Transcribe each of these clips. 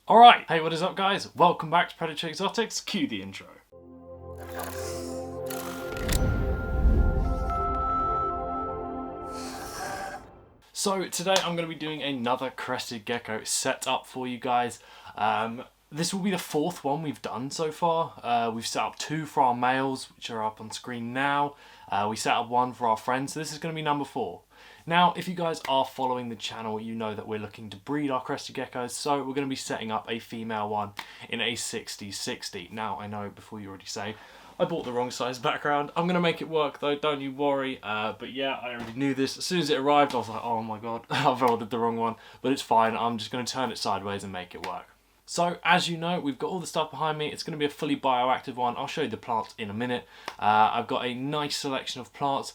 Alright, hey, what is up guys? Welcome back to Predatory Exotics. Cue the intro. So today I'm going to be doing another Crested Gecko setup for you guys. This will be the fourth one we've done so far. We've set up two for our males, which are up on screen now. We set up one for our friends, so this is going to be number 4. Now, if you guys are following the channel, you know that we're looking to breed our Crested Geckos, so we're going to be setting up a female one in a 60-60. Now, I know before you already say, I bought the wrong size background. I'm going to make it work though, don't you worry. But yeah, I already knew this. As soon as it arrived, I was like, oh my god, I've ordered the wrong one. But it's fine, I'm just going to turn it sideways and make it work. So, as you know, we've got all the stuff behind me. It's going to be a fully bioactive one. I'll show you the plants in a minute. I've got a nice selection of plants,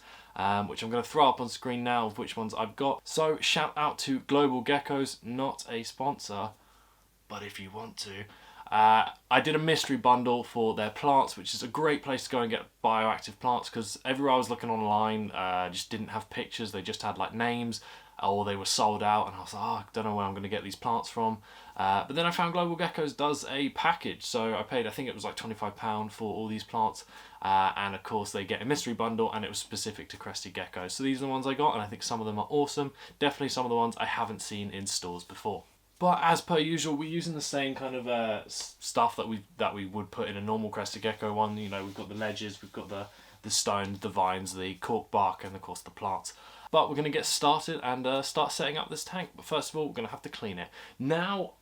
which I'm going to throw up on screen now of which ones I've got. So, shout out to Global Geckos, not a sponsor, but if you want to. I did a mystery bundle for their plants, which is a great place to go and get bioactive plants, because everywhere I was looking online just didn't have pictures. They just had like names, or they were sold out, and I was like, oh, I don't know where I'm going to get these plants from. But then I found Global Geckos does a package, so I paid, I think it was like £25 for all these plants, and of course they get a mystery bundle, and it was specific to Crested Geckos. So these are the ones I got, and I think some of them are awesome. Definitely some of the ones I haven't seen in stores before. But as per usual, we're using the same kind of stuff that we would put in a normal Crested Gecko one. You know, we've got the ledges, we've got the stones, the vines, the cork bark, and of course the plants. But we're going to get started and start setting up this tank. But first of all, we're going to have to clean it. Now,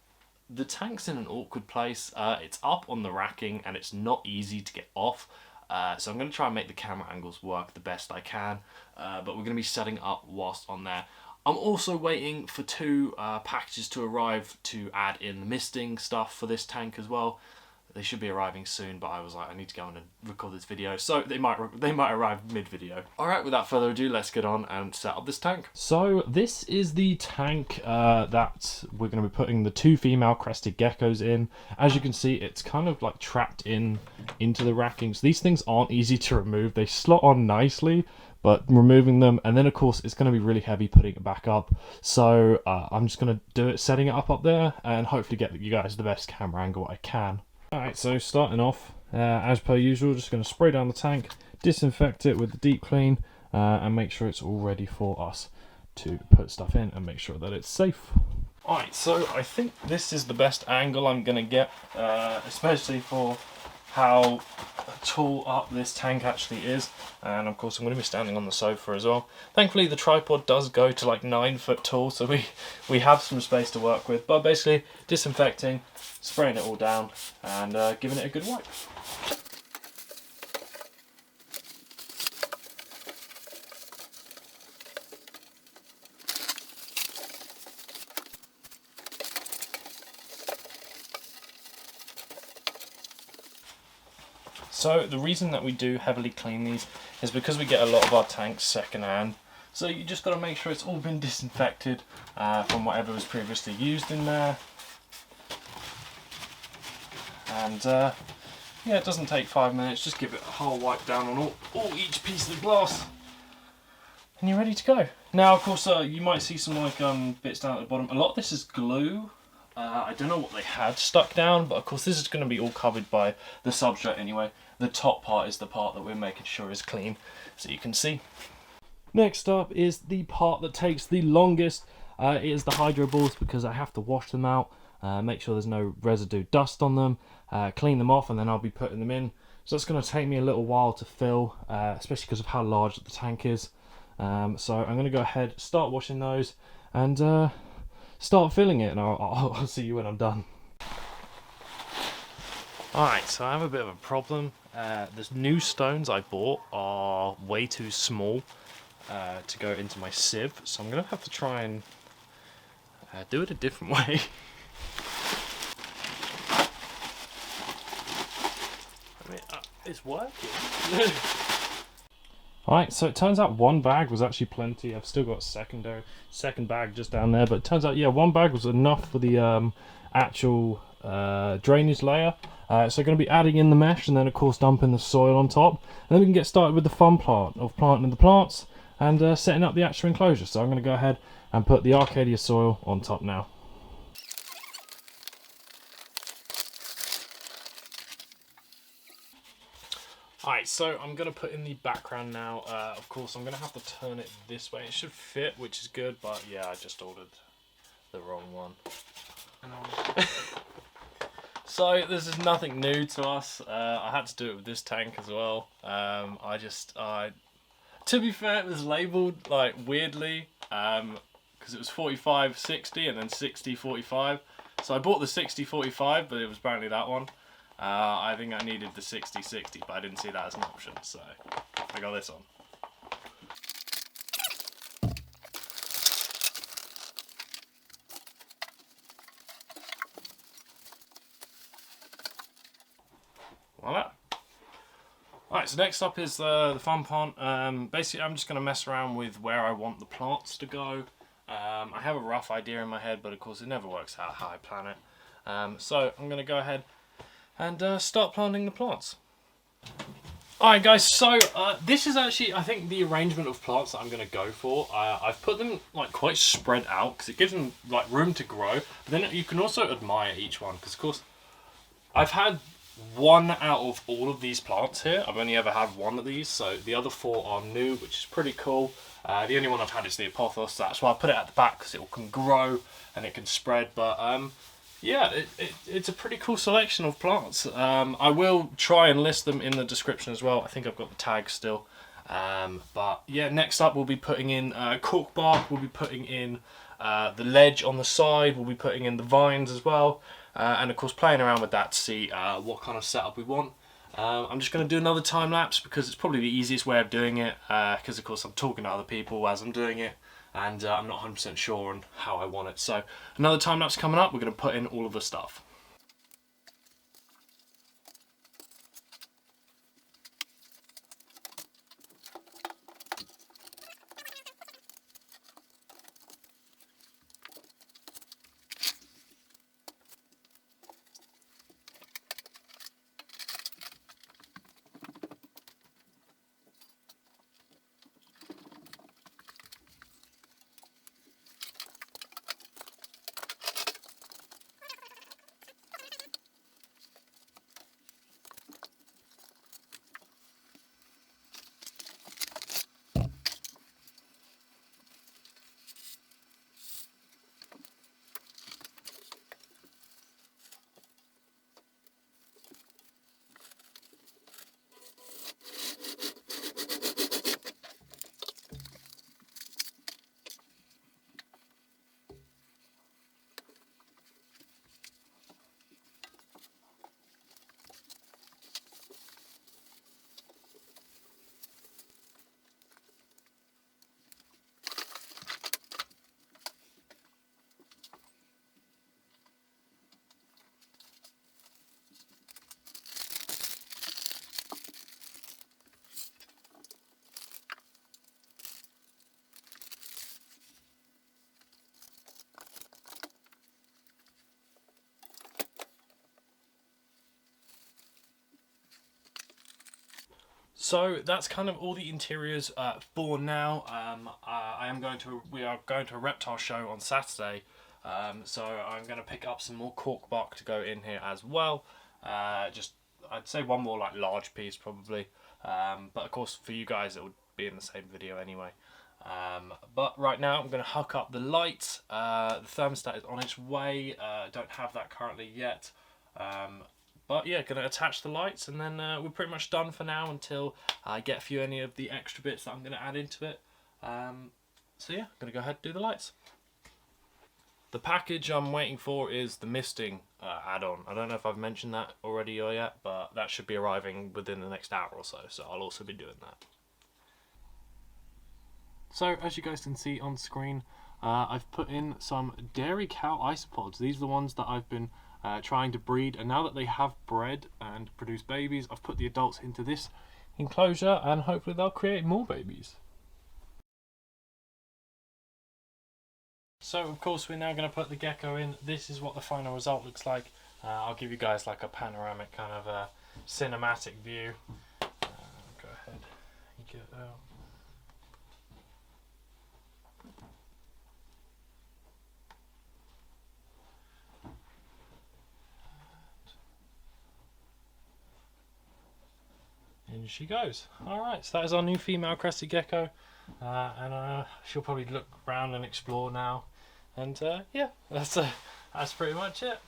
the tank's in an awkward place. It's up on the racking and it's not easy to get off. So I'm going to try and make the camera angles work the best I can. But we're going to be setting up whilst on there. I'm also waiting for 2 packages to arrive to add in the misting stuff for this tank as well. They should be arriving soon, but I was like, I need to go on and record this video, so they might arrive mid-video. Alright, without further ado, let's get on and set up this tank. So this is the tank that we're going to be putting the 2 female Crested Geckos in. As you can see, it's kind of like trapped into the racking. So these things aren't easy to remove. They slot on nicely, but removing them, and then of course it's going to be really heavy putting it back up. So I'm just going to do it setting it up there, and hopefully get you guys the best camera angle I can. Alright, so starting off, as per usual, just going to spray down the tank, disinfect it with the deep clean, and make sure it's all ready for us to put stuff in and make sure that it's safe. Alright, so I think this is the best angle I'm going to get, especially for how tall up this tank actually is. And of course I'm going to be standing on the sofa as well. Thankfully the tripod does go to like 9 foot tall, so we have some space to work with. But basically disinfecting, spraying it all down, and giving it a good wipe. So the reason that we do heavily clean these is because we get a lot of our tanks second hand. So you just got to make sure it's all been disinfected from whatever was previously used in there. And yeah, it doesn't take 5 minutes. Just give it a whole wipe down on each piece of the glass, and you're ready to go. Now, of course, you might see some like bits down at the bottom. A lot of this is glue. I don't know what they had stuck down, but of course this is going to be all covered by the substrate anyway. The top part is the part that we're making sure is clean, so you can see. Next up is the part that takes the longest. It is the hydro balls, because I have to wash them out, make sure there's no residue dust on them, clean them off, and then I'll be putting them in. So that's going to take me a little while to fill, especially because of how large the tank is. So I'm going to go ahead, start washing those, and start filling it, and I'll see you when I'm done. Alright, so I have a bit of a problem. The new stones I bought are way too small to go into my sieve, so I'm going to have to try and do it a different way. I mean, it's working. Alright, so it turns out 1 bag was actually plenty. I've still got a second bag just down there, but it turns out, yeah, 1 bag was enough for the actual drainage layer. So going to be adding in the mesh, and then of course dumping the soil on top, and then we can get started with the fun part of planting the plants and setting up the actual enclosure. So I'm going to go ahead and put the Arcadia soil on top now. Alright, so I'm going to put in the background now. Of course, I'm going to have to turn it this way. It should fit, which is good, but yeah, I just ordered the wrong one. So this is nothing new to us. I had to do it with this tank as well. To be fair, it was labelled like weirdly, because it was 45-60 and then 60-45. So I bought the 60-45, but it was apparently that one. I think I needed the 60-60, but I didn't see that as an option, so I got this one. Voila. Alright, so next up is the fun part. Basically, I'm just going to mess around with where I want the plants to go. I have a rough idea in my head, but of course it never works out how I plan it. So I'm going to go ahead and start planting the plants. Alright guys, so this is actually, I think, the arrangement of plants that I'm going to go for. I've put them like quite spread out because it gives them like room to grow, but then you can also admire each one because of course I've had one out of all of these plants here. I've only ever had one of these, so the other four are new, which is pretty cool. The only one I've had is the apothos, that's why I put it at the back because it can grow and it can spread, but yeah, it's a pretty cool selection of plants. I will try and list them in the description as well. I think I've got the tags still. But yeah, next up we'll be putting in cork bark, we'll be putting in the ledge on the side, we'll be putting in the vines as well. And of course playing around with that to see what kind of setup we want. I'm just going to do another time lapse because it's probably the easiest way of doing it, because of course I'm talking to other people as I'm doing it and I'm not 100% sure on how I want it. So another time lapse coming up, we're going to put in all of the stuff. So that's kind of all the interiors for now. We are going to a reptile show on Saturday, so I'm going to pick up some more cork bark to go in here as well. Just I'd say one more like large piece probably, but of course for you guys it would be in the same video anyway. But right now I'm going to hook up the lights. The thermostat is on its way. Don't have that currently yet. But yeah, going to attach the lights and then we're pretty much done for now until I get any of the extra bits that I'm going to add into it. So yeah, going to go ahead and do the lights. The package I'm waiting for is the misting add-on. I don't know if I've mentioned that already or yet, but that should be arriving within the next hour or so, so I'll also be doing that. So as you guys can see on screen, I've put in some dairy cow isopods. These are the ones that I've been trying to breed, and now that they have bred and produce babies, I've put the adults into this enclosure and hopefully they'll create more babies. So of course we're now going to put the gecko in. This is what the final result looks like. I'll give you guys like a panoramic kind of cinematic view. Go ahead and get out. in she goes. Alright, so that is our new female Crested Gecko. And she'll probably look around and explore now. And yeah, that's pretty much it.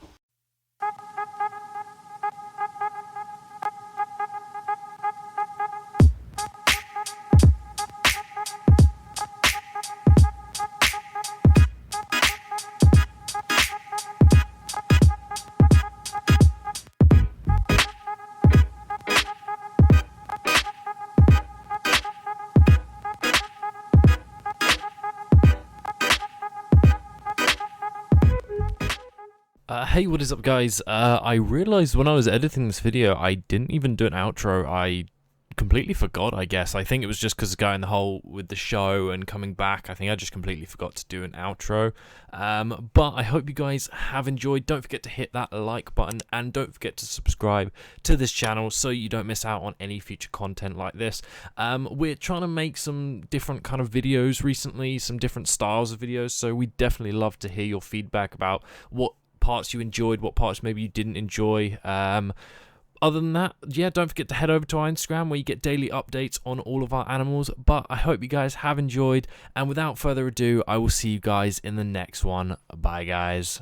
Hey, what is up guys? I realized when I was editing this video I didn't even do an outro. I completely forgot, I guess. I think it was just because of going the whole with the show and coming back. I think I just completely forgot to do an outro. But I hope you guys have enjoyed. Don't forget to hit that like button and don't forget to subscribe to this channel so you don't miss out on any future content like this. We're trying to make some different kind of videos recently, some different styles of videos, so we definitely love to hear your feedback about what parts you enjoyed, what parts maybe you didn't enjoy. Other than that, yeah, don't forget to head over to our Instagram where you get daily updates on all of our animals. But I hope you guys have enjoyed, and without further ado, I will see you guys in the next one. Bye guys.